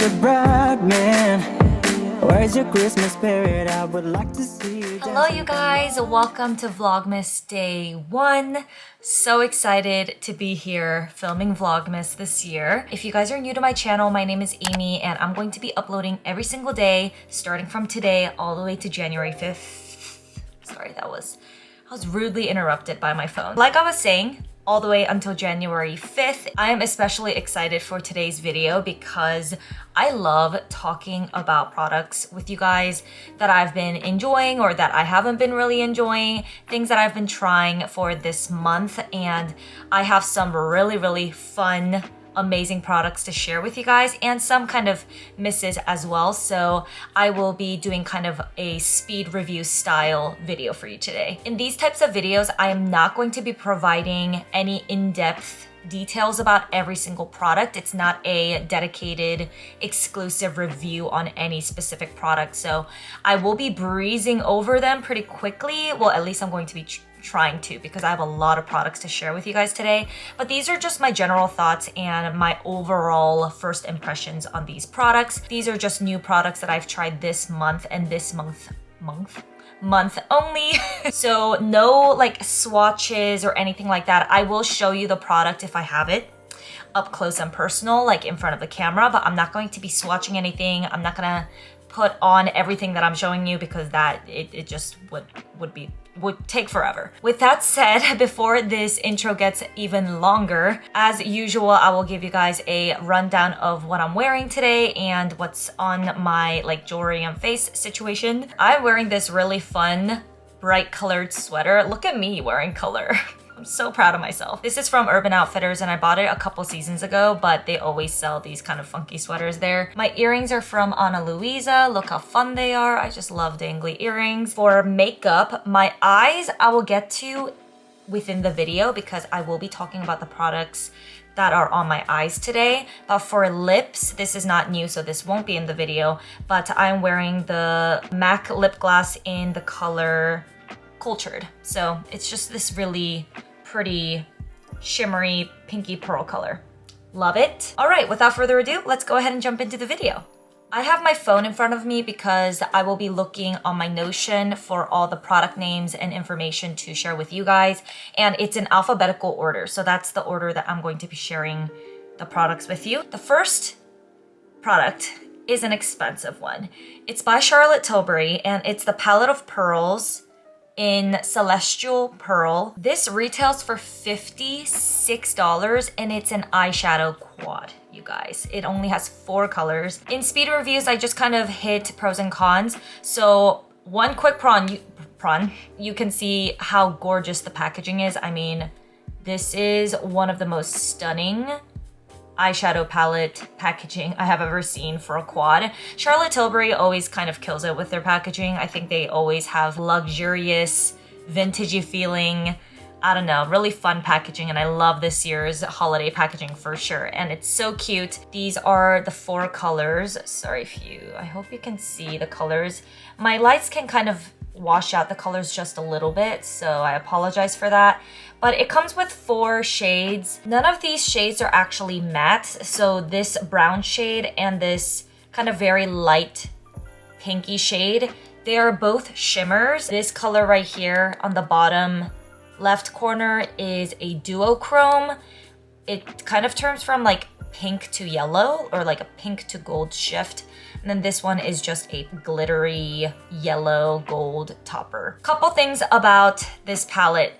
the bride man. Where's your Christmas spirit? I would like to see you. Hello you guys, welcome to Vlogmas Day 1. So excited to be here filming Vlogmas this year. If you guys are new to my channel, my name is Amy and I'm going to be uploading every single day starting from today all the way to January 5th. Sorry, I was rudely interrupted by my phone. Like I was saying, all the way until January 5th. I am especially excited for today's video because I love talking about products with you guys that I've been enjoying or that I haven't been really enjoying, things that I've been trying for this month, and I have some really fun, amazing products to share with you guys and some kind of misses as well. So I will be doing kind of a speed review style video for you today. In these types of videos, I am not going to be providing any in-depth details about every single product. It's not a dedicated exclusive review on any specific product. So I will be breezing over them pretty quickly. Well, at least I'm going to be trying to, because I have a lot of products to share with you guys today. But these are just my general thoughts and my overall first impressions on these products. These are just new products that I've tried this month and this month only. So no like swatches or anything like that. I will show you the product if I have it up close and personal, like in front of the camera, but I'm not going to be swatching anything. I'm not gonna put on everything that I'm showing you because that it just would take forever. With that said, before this intro gets even longer, as usual, I will give you guys a rundown of what I'm wearing today and what's on my like jewelry and face situation. I'm wearing this really fun, bright colored sweater. Look at me wearing color. I'm so proud of myself. This is from Urban Outfitters and I bought it a couple seasons ago, but they always sell these kind of funky sweaters there. My earrings are from Ana Luisa. Look how fun they are. I just love dangly earrings. For makeup, my eyes I will get to within the video because I will be talking about the products that are on my eyes today. But for lips, this is not new, so this won't be in the video, but I'm wearing the MAC lip gloss in the color Cultured. So it's just this really pretty shimmery pinky pearl color. Love it. All right, without further ado, let's go ahead and jump into the video. I have my phone in front of me because I will be looking on my Notion for all the product names and information to share with you guys. And it's in alphabetical order. So that's the order that I'm going to be sharing the products with you. The first product is an expensive one. It's by Charlotte Tilbury and it's the Palette of Pearls in Celestial Pearl. This retails for $56 and it's an eyeshadow quad, you guys. It only has 4 colors. In speed reviews, I just kind of hit pros and cons. So one quick you can see how gorgeous the packaging is. I mean, this is one of the most stunning eyeshadow palette packaging I have ever seen for a quad. Charlotte Tilbury always kind of kills it with their packaging. I think they always have luxurious, vintagey feeling, I don't know, really fun packaging, and I love this year's holiday packaging for sure. And it's so cute. These are the 4 colors. Sorry I hope you can see the colors. My lights can kind of wash out the colors just a little bit, so I apologize for that. But it comes with 4 shades. None of these shades are actually matte. So this brown shade and this kind of very light pinky shade, they are both shimmers. This color right here on the bottom left corner is a duochrome. It kind of turns from like pink to yellow or like a pink to gold shift. And then this one is just a glittery yellow gold topper. Couple things about this palette.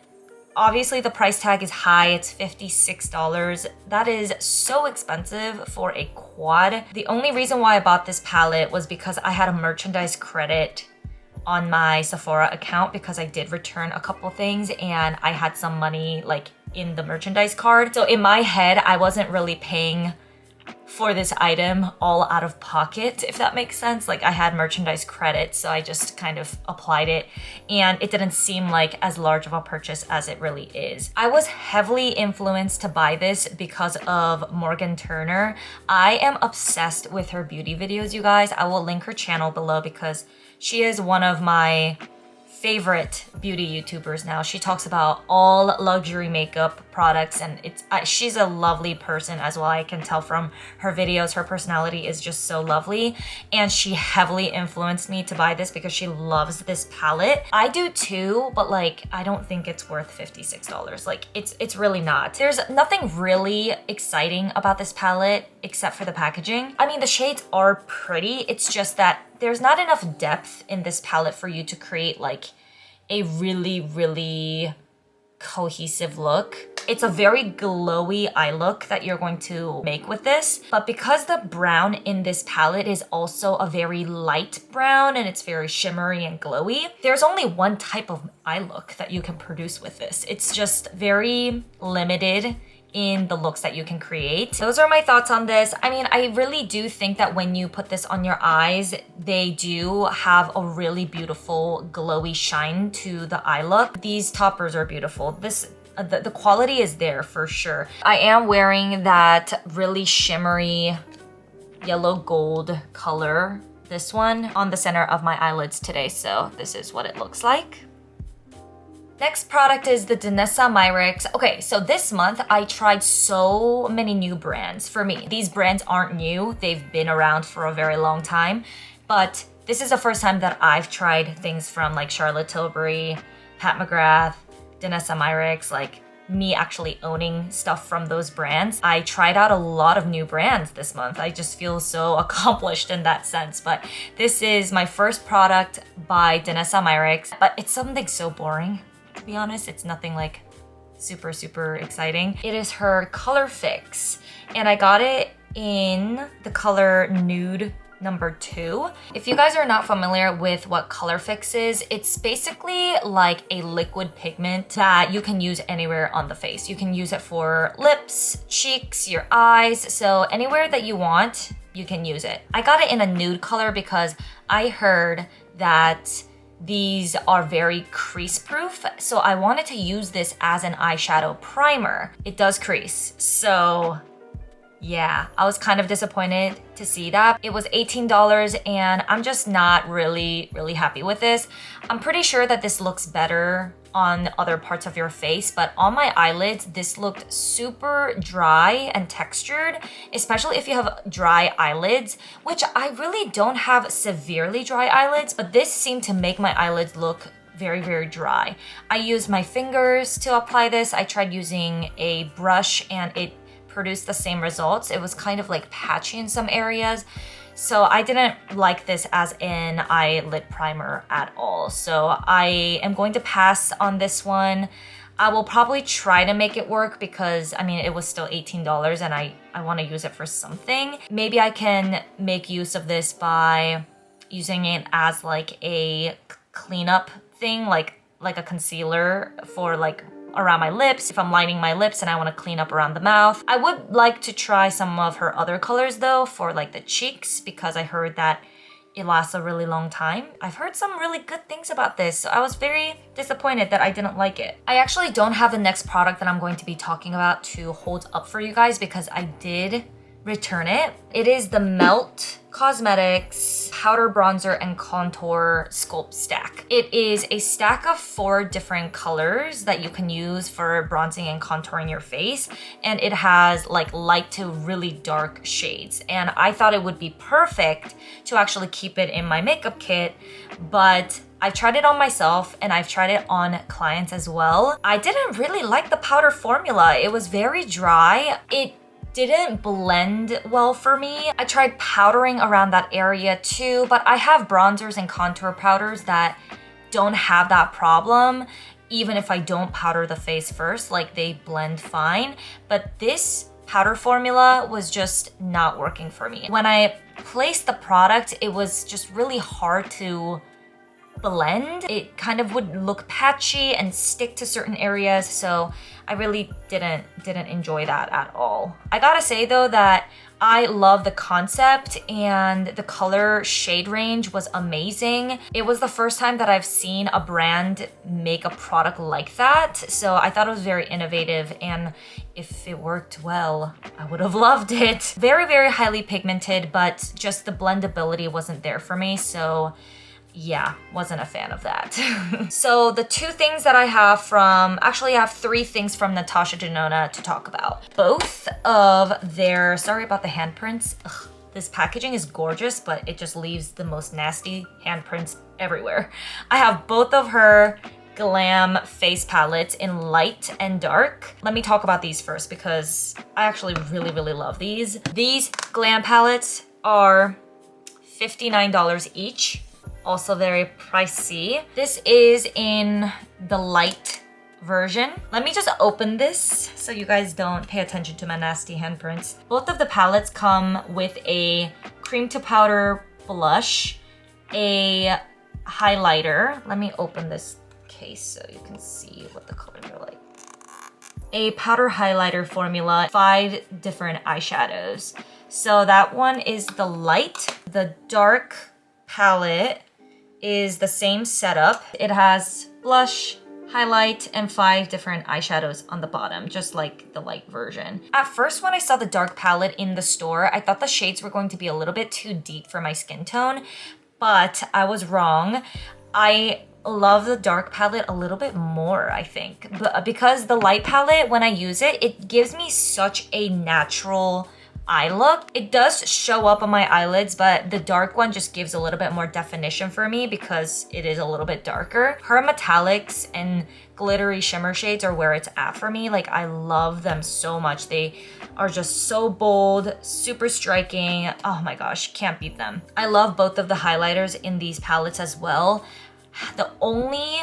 Obviously the price tag is high, it's $56. That is so expensive for a quad. The only reason why I bought this palette was because I had a merchandise credit on my Sephora account because I did return a couple things and I had some money like in the merchandise card. So in my head, I wasn't really paying for this item all out of pocket, if that makes sense. Like I had merchandise credit, so I just kind of applied it and it didn't seem like as large of a purchase as it really is. I was heavily influenced to buy this because of Morgan Turner. I am obsessed with her beauty videos, you guys. I will link her channel below because she is one of my favorite beauty YouTubers now. She talks about all luxury makeup products, and she's a lovely person as well. I can tell from her videos. Her personality is just so lovely, and she heavily influenced me to buy this because she loves this palette. I do too, but like I don't think it's worth $56. Like it's really not. There's nothing really exciting about this palette except for the packaging. I mean, the shades are pretty. It's just that there's not enough depth in this palette for you to create like a really cohesive look. It's a very glowy eye look that you're going to make with this. But because the brown in this palette is also a very light brown and it's very shimmery and glowy, there's only one type of eye look that you can produce with this. It's just very limited in the looks that you can create. Those are my thoughts on this. I mean, I really do think that when you put this on your eyes, they do have a really beautiful glowy shine to the eye look. These toppers are beautiful. The quality is there for sure. I am wearing that really shimmery yellow gold color, this one, on the center of my eyelids today. So this is what it looks like. Next product is the Danessa Myricks. Okay, so this month I tried so many new brands for me. These brands aren't new. They've been around for a very long time. But this is the first time that I've tried things from like Charlotte Tilbury, Pat McGrath, Danessa Myricks, like me actually owning stuff from those brands. I tried out a lot of new brands this month. I just feel so accomplished in that sense. But this is my first product by Danessa Myricks. But it's something so boring. To be honest, it's nothing like super exciting. It is her Color Fix, and I got it in the color Nude number 2. If you guys are not familiar with what Color Fix is, it's basically like a liquid pigment that you can use anywhere on the face. You can use it for lips, cheeks, your eyes, so anywhere that you want, you can use it. I got it in a nude color because I heard that these are very crease proof, so I wanted to use this as an eyeshadow primer. It does crease, so yeah, I was kind of disappointed to see that. It was $18 and I'm just not really happy with this. I'm pretty sure that this looks better on other parts of your face, but on my eyelids, this looked super dry and textured, especially if you have dry eyelids, which I really don't have severely dry eyelids, but this seemed to make my eyelids look very dry. I used my fingers to apply this. I tried using a brush and it produced the same results. It was kind of like patchy in some areas. So I didn't like this as an eyelid primer at all. So I am going to pass on this one. I will probably try to make it work because, I mean, it was still $18 and I want to use it for something. Maybe I can make use of this by using it as like a cleanup thing, like a concealer for like around my lips, if I'm lining my lips and I want to clean up around the mouth. I would like to try some of her other colors though for like the cheeks because I heard that it lasts a really long time. I've heard some really good things about this, so I was very disappointed that I didn't like it. I actually don't have the next product that I'm going to be talking about to hold up for you guys because I did return it. It is the Melt Cosmetics Powder Bronzer and Contour Sculpt Stack. It is a stack of 4 different colors that you can use for bronzing and contouring your face, and it has like light to really dark shades. And I thought it would be perfect to actually keep it in my makeup kit, but I've tried it on myself and I've tried it on clients as well. I didn't really like the powder formula. It was very dry. It didn't blend well for me. I tried powdering around that area too, but I have bronzers and contour powders that don't have that problem. Even if I don't powder the face first, like they blend fine. But this powder formula was just not working for me. When I placed the product, it was just really hard to blend. It kind of would look patchy and stick to certain areas, so I really didn't enjoy that at all. I gotta say though that I love the concept and the color shade range was amazing. It was the first time that I've seen a brand make a product like that, so I thought it was very innovative, and if it worked well, I would have loved it. Very highly pigmented, but just the blendability wasn't there for me, so yeah, wasn't a fan of that. So the two things that I have from, actually I have three things from Natasha Denona to talk about. Both of their, sorry about the handprints. Ugh, this packaging is gorgeous, but it just leaves the most nasty handprints everywhere. I have both of her glam face palettes in light and dark. Let me talk about these first because I actually really love these. These glam palettes are $59 each. Also very pricey. This is in the light version. Let me just open this so you guys don't pay attention to my nasty handprints. Both of the palettes come with a cream to powder blush, a highlighter. Let me open this case so you can see what the colors are like. A powder highlighter formula, 5 different eyeshadows. So that one is the light. The dark palette is the same setup. It has blush, highlight, and 5 different eyeshadows on the bottom, just like the light version. At first, when I saw the dark palette in the store, I thought the shades were going to be a little bit too deep for my skin tone, but I was wrong. I love the dark palette a little bit more, I think. But because the light palette, when I use it, it gives me such a natural eye look. It does show up on my eyelids, but the dark one just gives a little bit more definition for me because it is a little bit darker. Her metallics and glittery shimmer shades are where it's at for me. Like, I love them so much. They are just so bold, super striking. Oh my gosh, can't beat them. I love both of the highlighters in these palettes as well. The only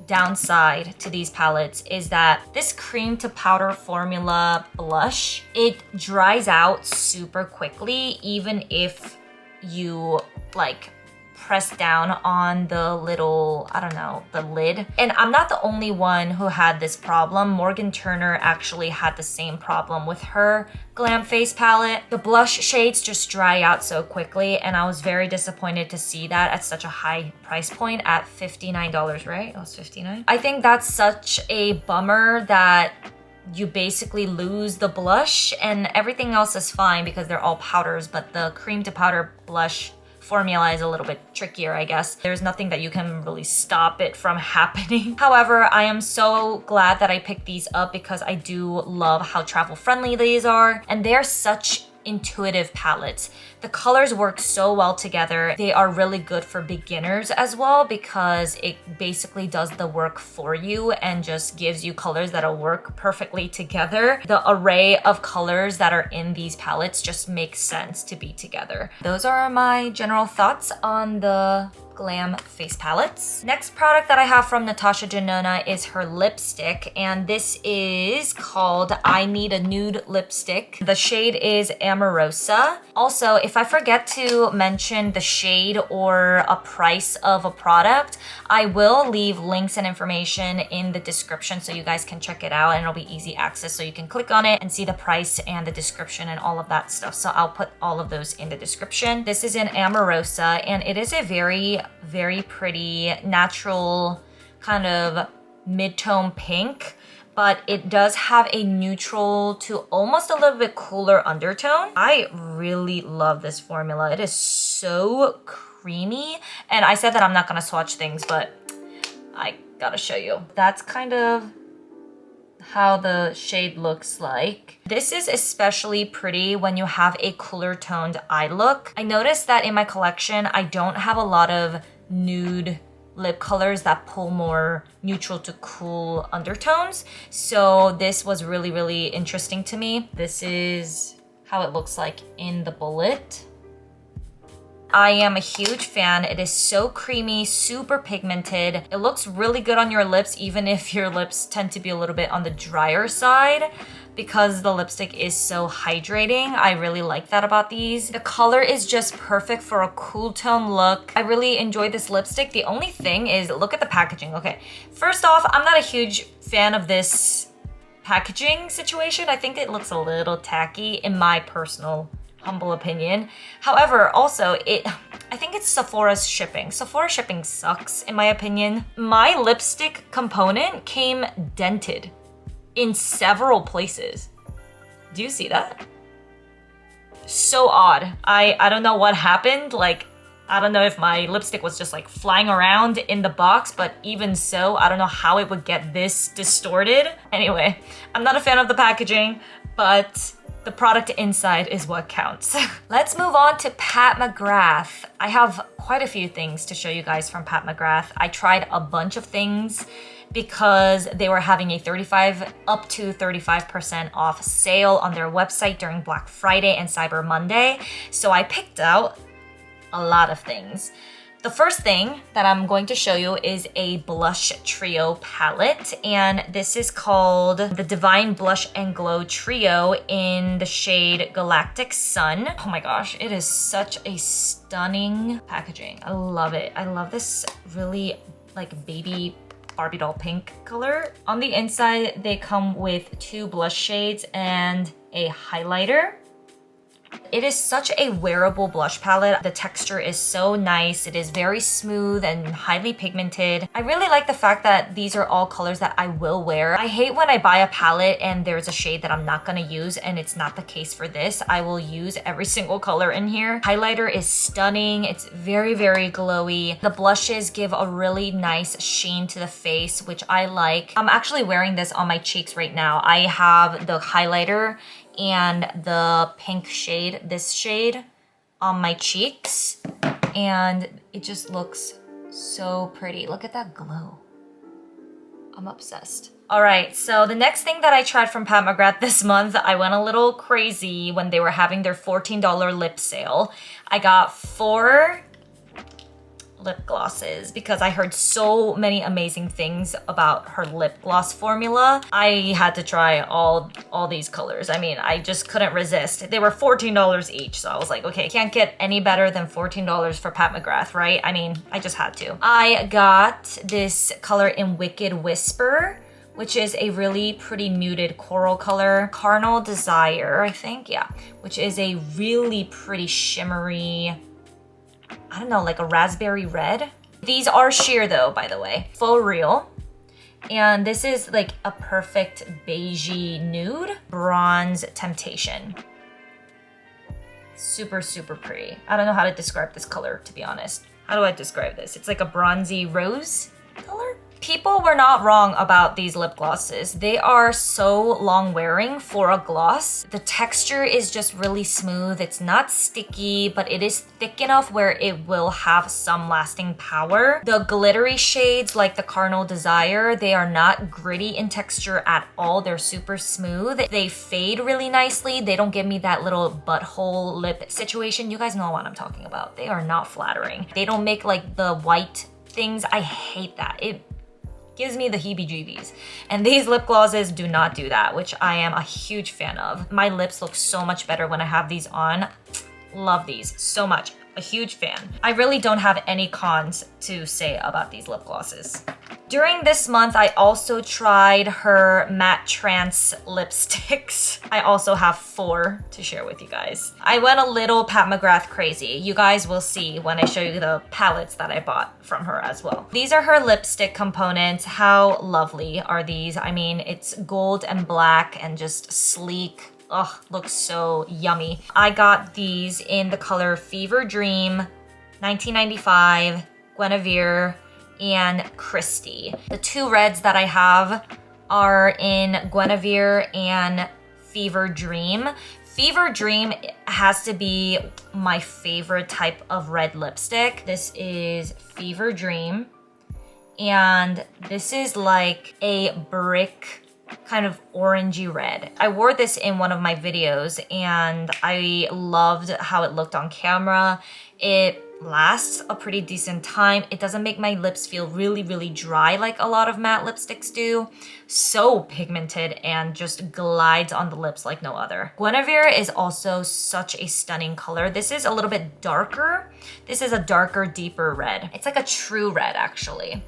downside to these palettes is that this cream to powder formula blush, it dries out super quickly even if you like press down on the little, I don't know, the lid. And I'm not the only one who had this problem. Morgan Turner actually had the same problem with her glam face palette. The blush shades just dry out so quickly, and I was very disappointed to see that at such a high price point at $59, right? It was $59. I think that's such a bummer that you basically lose the blush and everything else is fine because they're all powders, but the cream to powder blush formula is a little bit trickier, I guess. There's nothing that you can really stop it from happening. However, I am so glad that I picked these up because I do love how travel friendly these are, and they're such intuitive palettes. The colors work so well together. They are really good for beginners as well because it basically does the work for you and just gives you colors that'll work perfectly together. The array of colors that are in these palettes just makes sense to be together. Those are my general thoughts on the glam face palettes. Next product that I have from Natasha Denona is her lipstick, and this is called I Need a Nude Lipstick. The shade is Amorosa. Also, if I forget to mention the shade or a price of a product, I will leave links and information in the description so you guys can check it out, and it'll be easy access so you can click on it and see the price and the description and all of that stuff. So I'll put all of those in the description. This is in Amorosa, and it is a very pretty natural kind of mid-tone pink, but it does have a neutral to almost a little bit cooler undertone. I really love this formula. It is so creamy, and I said that I'm not gonna swatch things, but I gotta show you. That's kind of how the shade looks like. This is especially pretty when you have a cooler toned eye look. I noticed that in my collection, I don't have a lot of nude lip colors that pull more neutral to cool undertones. So this was really interesting to me. This is how it looks like in the bullet. I am a huge fan. It is so creamy, super pigmented. It looks really good on your lips, even if your lips tend to be a little bit on the drier side, because the lipstick is so hydrating. I really like that about these. The color is just perfect for a cool tone look. I really enjoy this lipstick. The only thing is, look at the packaging. Okay, first off, I'm not a huge fan of this packaging situation. I think it looks a little tacky in my personal humble opinion. However, also I think it's Sephora's shipping. Sephora shipping sucks in my opinion. My lipstick component came dented in several places. Do you see that? So odd. I don't know what happened. Like, I don't know if my lipstick was just like flying around in the box, but even so, I don't know how it would get this distorted. Anyway, I'm not a fan of the packaging, but the product inside is what counts. Let's move on to Pat McGrath. I have quite a few things to show you guys from Pat McGrath. I tried a bunch of things because they were having a up to 35% off sale on their website during Black Friday and Cyber Monday. So I picked out a lot of things. The first thing that I'm going to show you is a blush trio palette, and this is called the Divine Blush and Glow Trio in the shade Galactic Sun. Oh my gosh, it is such a stunning packaging. I love it. I love this really like baby Barbie doll pink color. On the inside, they come with 2 blush shades and a highlighter. It is such a wearable blush palette. The texture is so nice. It is very smooth and highly pigmented. I really like the fact that these are all colors that I will wear. I hate when I buy a palette and there's a shade that I'm not gonna use, and it's not the case for this. I will use every single color in here. Highlighter is stunning. It's very, very glowy. The blushes give a really nice sheen to the face, which I like. I'm actually wearing this on my cheeks right now. I have the highlighter and the pink shade, this shade, on my cheeks, and it just looks so pretty. Look at that glow. I'm obsessed. All right, so the next thing that I tried from Pat McGrath this month, I went a little crazy when they were having their $14 lip sale. I got 4 lip glosses because I heard so many amazing things about her lip gloss formula. I had to try all these colors. I mean, I just couldn't resist. They were $14 each, so I was like, okay, can't get any better than $14 for Pat McGrath, right? I mean, I just had to. I got this color in Wicked Whisper, which is a really pretty muted coral color. Carnal Desire, I think, yeah, which is a really pretty shimmery, I don't know, like a raspberry red. These are sheer though, by the way. Faux real. And this is like a perfect beigey nude. Bronze Temptation. Super, super pretty. I don't know how to describe this color, to be honest. How do I describe this? It's like a bronzy rose color? People were not wrong about these lip glosses. They are so long wearing for a gloss. The texture is just really smooth. It's not sticky, but it is thick enough where it will have some lasting power. The glittery shades like the Carnal Desire, they are not gritty in texture at all. They're super smooth. They fade really nicely. They don't give me that little butthole lip situation. You guys know what I'm talking about. They are not flattering. They don't make like the white things. I hate that. It gives me the heebie-jeebies. And these lip glosses do not do that, which I am a huge fan of. My lips look so much better when I have these on. Love these so much. A huge fan. I really don't have any cons to say about these lip glosses. During this month, I also tried her matte trance lipsticks. I also have 4 to share with you guys. I went a little Pat McGrath crazy. You guys will see when I show you the palettes that I bought from her as well. These are her lipstick components. How lovely are these? I mean, it's gold and black and just sleek. Ugh, looks so yummy. I got these in the color Fever Dream, 1995, Guinevere, and Christie. The 2 reds that I have are in Guinevere and Fever Dream. Fever Dream has to be my favorite type of red lipstick. This is Fever Dream, and this is like a brick kind of orangey red. I wore this in one of my videos and I loved how it looked on camera. It lasts a pretty decent time. It doesn't make my lips feel really, really dry like a lot of matte lipsticks do. So pigmented and just glides on the lips like no other. Guinevere is also such a stunning color. This is a little bit darker. This is a darker, deeper red. It's like a true red, actually.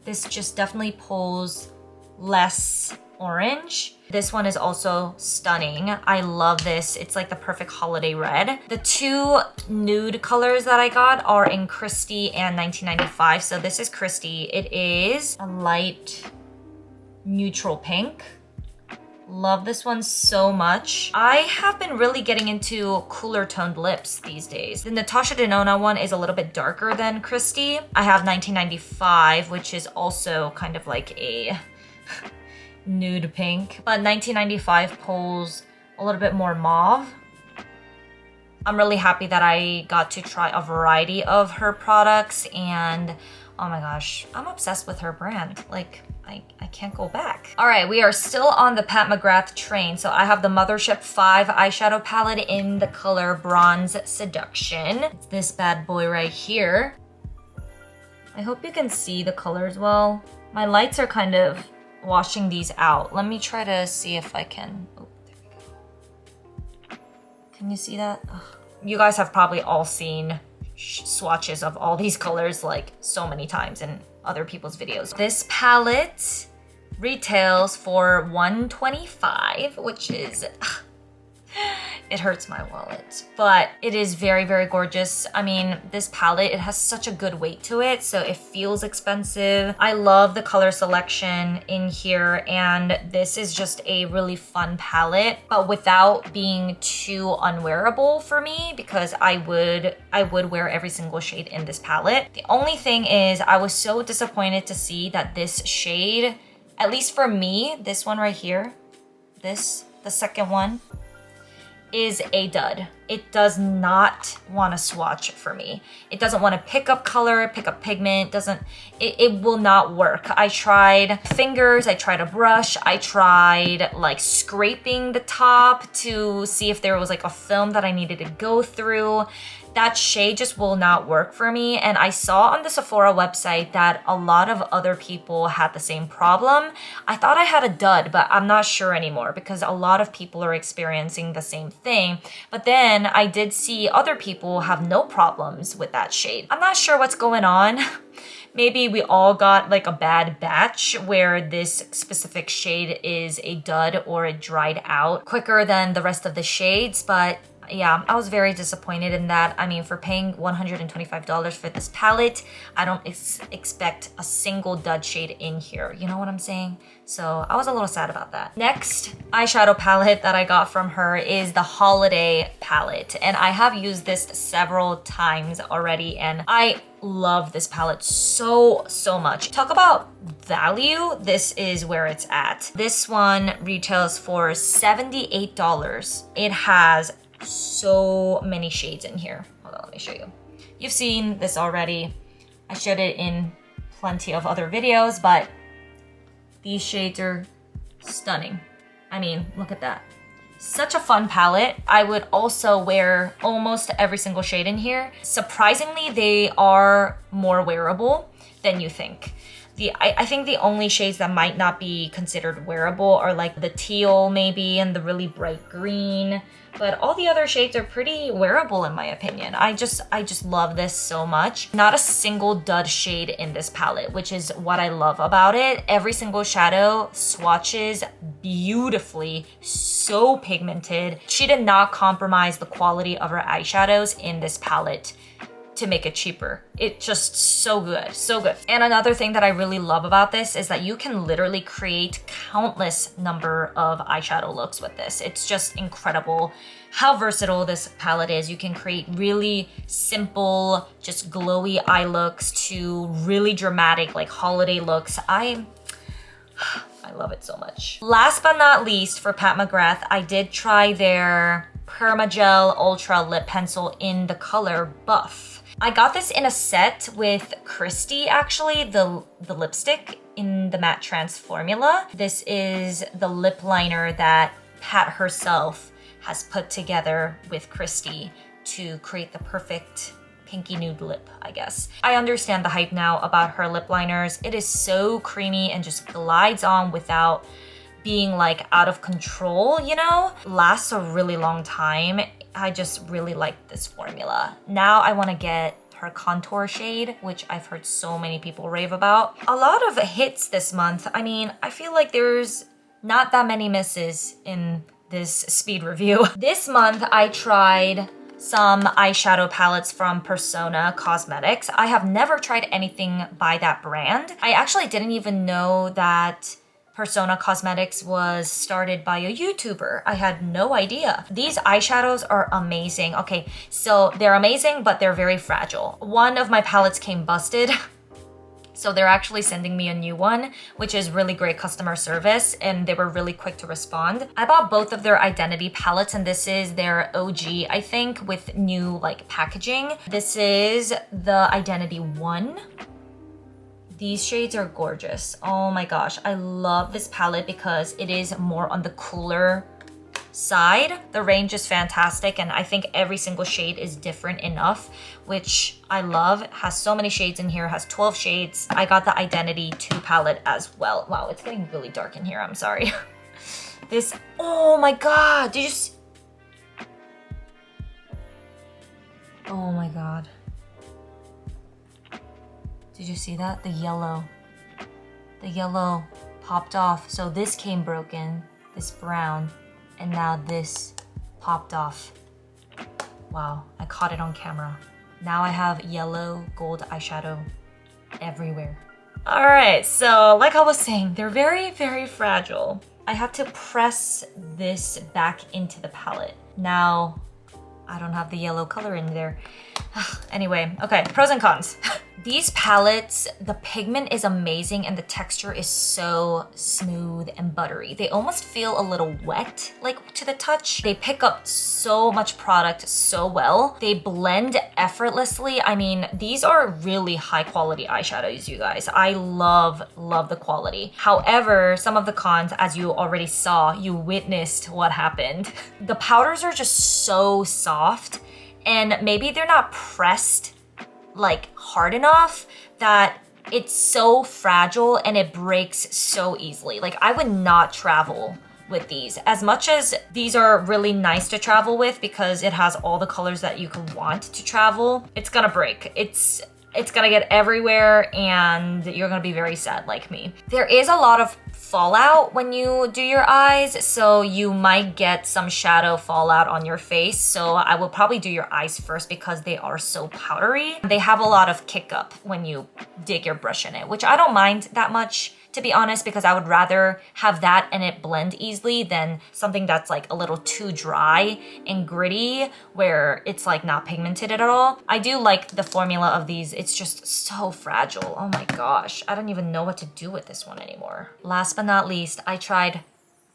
This just definitely pulls less orange. This one is also stunning. I love this. It's like the perfect holiday red. The 2 nude colors that I got are in Christie and 1995. So this is Christie. It is a light neutral pink. Love this one so much. I have been really getting into cooler toned lips these days. The Natasha Denona one is a little bit darker than Christy. I have 1995, which is also kind of like a nude pink. But 1995 pulls a little bit more mauve. I'm really happy that I got to try a variety of her products, and oh my gosh, I'm obsessed with her brand. Like, I can't go back. All right, we are still on the Pat McGrath train. So I have the Mothership 5 eyeshadow palette in the color Bronze Seduction. It's this bad boy right here. I hope you can see the colors well. My lights are kind of washing these out. Let me try to see if I can. Oh, there we go. Can you see that? Ugh. You guys have probably all seen swatches of all these colors like so many times in other people's videos. This palette retails for $125, which is, it hurts my wallet, but it is very, very gorgeous. I mean, this palette, it has such a good weight to it, so it feels expensive. I love the color selection in here, and this is just a really fun palette, but without being too unwearable for me, because I would wear every single shade in this palette. The only thing is, I was so disappointed to see that this shade, at least for me, this one right here, the second one, is a dud. It does not want to swatch for me. It doesn't want to pick up color, pick up pigment, it will not work. I tried fingers, I tried a brush, I tried like scraping the top to see if there was like a film that I needed to go through. That shade just will not work for me. And I saw on the Sephora website that a lot of other people had the same problem. I thought I had a dud, but I'm not sure anymore because a lot of people are experiencing the same thing. But then I did see other people have no problems with that shade. I'm not sure what's going on. Maybe we all got like a bad batch where this specific shade is a dud or it dried out quicker than the rest of the shades, but yeah, I was very disappointed in that. I mean, for paying $125 for this palette, I don't expect a single dud shade in here. You know what I'm saying? So I was a little sad about that. Next eyeshadow palette that I got from her is the Holiday palette. And I have used this several times already, and I love this palette so much. Talk about value, this is where it's at. This one retails for $78. It has so many shades in here. Hold on, let me show you. You've seen this already. I showed it in plenty of other videos, but these shades are stunning. I mean, look at that. Such a fun palette. I would also wear almost every single shade in here. Surprisingly, they are more wearable than you think. I think the only shades that might not be considered wearable are like the teal maybe and the really bright green. But all the other shades are pretty wearable in my opinion. I just love this so much. Not a single dud shade in this palette, which is what I love about it. Every single shadow swatches beautifully, so pigmented. She did not compromise the quality of her eyeshadows in this palette to make it cheaper. It's just so good, so good. And another thing that I really love about this is that you can literally create countless number of eyeshadow looks with this. It's just incredible how versatile this palette is. You can create really simple, just glowy eye looks to really dramatic like holiday looks. I love it so much. Last but not least, for Pat McGrath, I did try their Permagel Ultra Lip Pencil in the color Buff. I got this in a set with Christy, actually, the lipstick in the Matte Trans formula. This is the lip liner that Pat herself has put together with Christy to create the perfect pinky nude lip, I guess. I understand the hype now about her lip liners. It is so creamy and just glides on without being like out of control, you know? Lasts a really long time. I just really like this formula. Now I want to get her contour shade, which I've heard so many people rave about. A lot of hits this month. I mean, I feel like there's not that many misses in this speed review. This month I tried some eyeshadow palettes from Persona Cosmetics. I have never tried anything by that brand. I actually didn't even know that Persona Cosmetics was started by a YouTuber. I had no idea. These eyeshadows are amazing. Okay, so they're amazing, but they're very fragile. One of my palettes came busted. So they're actually sending me a new one, which is really great customer service, and they were really quick to respond. I bought both of their Identity palettes, and this is their OG, I think, with new like packaging. This is the Identity 1. These shades are gorgeous. Oh my gosh, I love this palette because it is more on the cooler side. The range is fantastic, and I think every single shade is different enough, which I love. It has so many shades in here, it has 12 shades. I got the Identity 2 palette as well. Wow, it's getting really dark in here, I'm sorry. This, oh my god, did you see? Oh my god. Did you see that? The yellow popped off. So this came broken, this brown, and now this popped off. Wow, I caught it on camera. Now I have yellow gold eyeshadow everywhere. All right, so like I was saying, they're very, very fragile. I have to press this back into the palette. Now, I don't have the yellow color in there. Anyway, okay, pros and cons. These palettes, the pigment is amazing and the texture is so smooth and buttery. They almost feel a little wet, like to the touch. They pick up so much product so well. They blend effortlessly. I mean, these are really high quality eyeshadows, you guys. I love the quality. However, some of the cons, as you already saw, you witnessed what happened. The powders are just so soft, and maybe they're not pressed like hard enough that it's so fragile and it breaks so easily. Like, I would not travel with these. As much as these are really nice to travel with because it has all the colors that you could want to travel, it's gonna break. It's gonna get everywhere and you're gonna be very sad like me. There is a lot of fallout when you do your eyes, so you might get some shadow fallout on your face. So I will probably do your eyes first because they are so powdery. They have a lot of kick up when you dig your brush in it, which I don't mind that much, to be honest, because I would rather have that and it blend easily than something that's like a little too dry and gritty where it's like not pigmented at all. I do like the formula of these. It's just so fragile. Oh my gosh. I don't even know what to do with this one anymore. Last but not least, I tried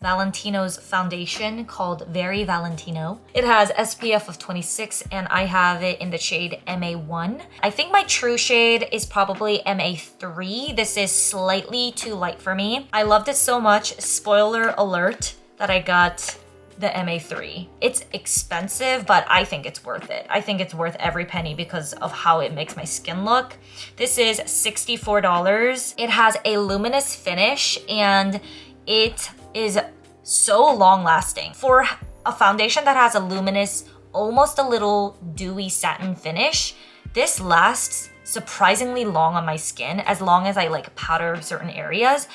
Valentino's foundation called Very Valentino. It has SPF of 26 and I have it in the shade MA1. I think my true shade is probably MA3. This is slightly too light for me. I loved it so much, spoiler alert, that I got the MA3. It's expensive, but I think it's worth it. I think it's worth every penny because of how it makes my skin look. This is $64. It has a luminous finish and it is so long lasting. For a foundation that has a luminous, almost a little dewy satin finish, this lasts surprisingly long on my skin as long as I like powder certain areas.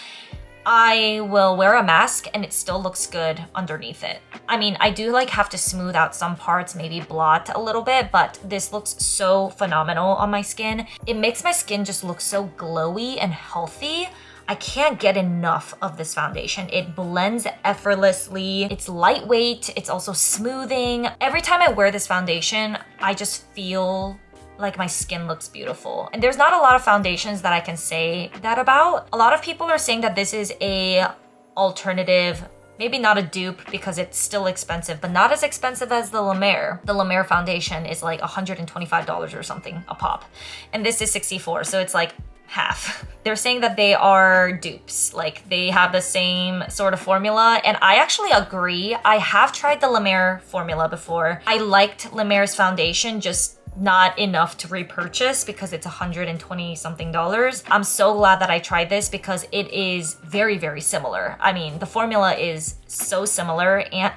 I will wear a mask and it still looks good underneath it. I mean, I do like have to smooth out some parts, maybe blot a little bit, but this looks so phenomenal on my skin. It makes my skin just look so glowy and healthy. I can't get enough of this foundation. It blends effortlessly. It's lightweight. It's also smoothing. Every time I wear this foundation, I just feel like my skin looks beautiful. And there's not a lot of foundations that I can say that about. A lot of people are saying that this is a alternative, maybe not a dupe because it's still expensive, but not as expensive as the La Mer. The La Mer foundation is like $125 or something a pop. And this is $64, so it's like half. They're saying that they are dupes, like they have the same sort of formula, and I actually agree. I have tried the La Mer formula before. I liked La Mer's foundation, just not enough to repurchase because it's $120 something. I'm so glad that I tried this because it is very, very similar. I mean, the formula is so similar and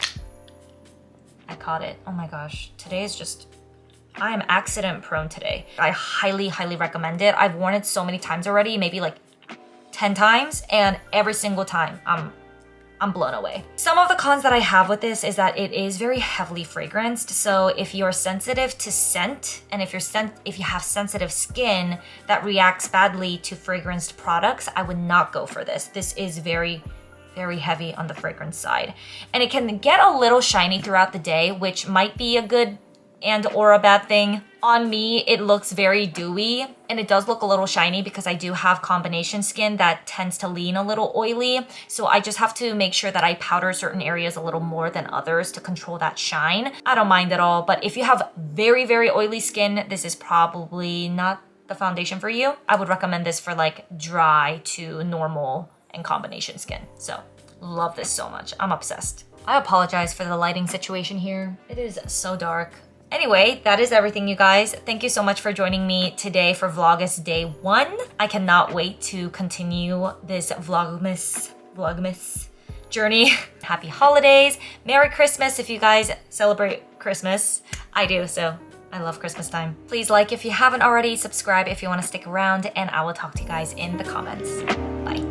I caught it. Oh my gosh, today is just, I am accident prone today. I highly, highly recommend it. I've worn it so many times already, maybe like 10 times, and every single time I'm blown away. Some of the cons that I have with this is that it is very heavily fragranced. So if you're sensitive to scent, and if you have sensitive skin that reacts badly to fragranced products, I would not go for this. This is very, very heavy on the fragrance side. And it can get a little shiny throughout the day, which might be a good and or a bad thing. On me, it looks very dewy and it does look a little shiny because I do have combination skin that tends to lean a little oily. So I just have to make sure that I powder certain areas a little more than others to control that shine. I don't mind at all, but if you have very, very oily skin, this is probably not the foundation for you. I would recommend this for like dry to normal and combination skin. So love this so much. I'm obsessed. I apologize for the lighting situation here. It is so dark. Anyway, that is everything, you guys. Thank you so much for joining me today for Vlogmas Day 1. I cannot wait to continue this Vlogmas journey. Happy holidays. Merry Christmas if you guys celebrate Christmas. I do, so I love Christmas time. Please like if you haven't already, subscribe if you want to stick around, and I will talk to you guys in the comments. Bye.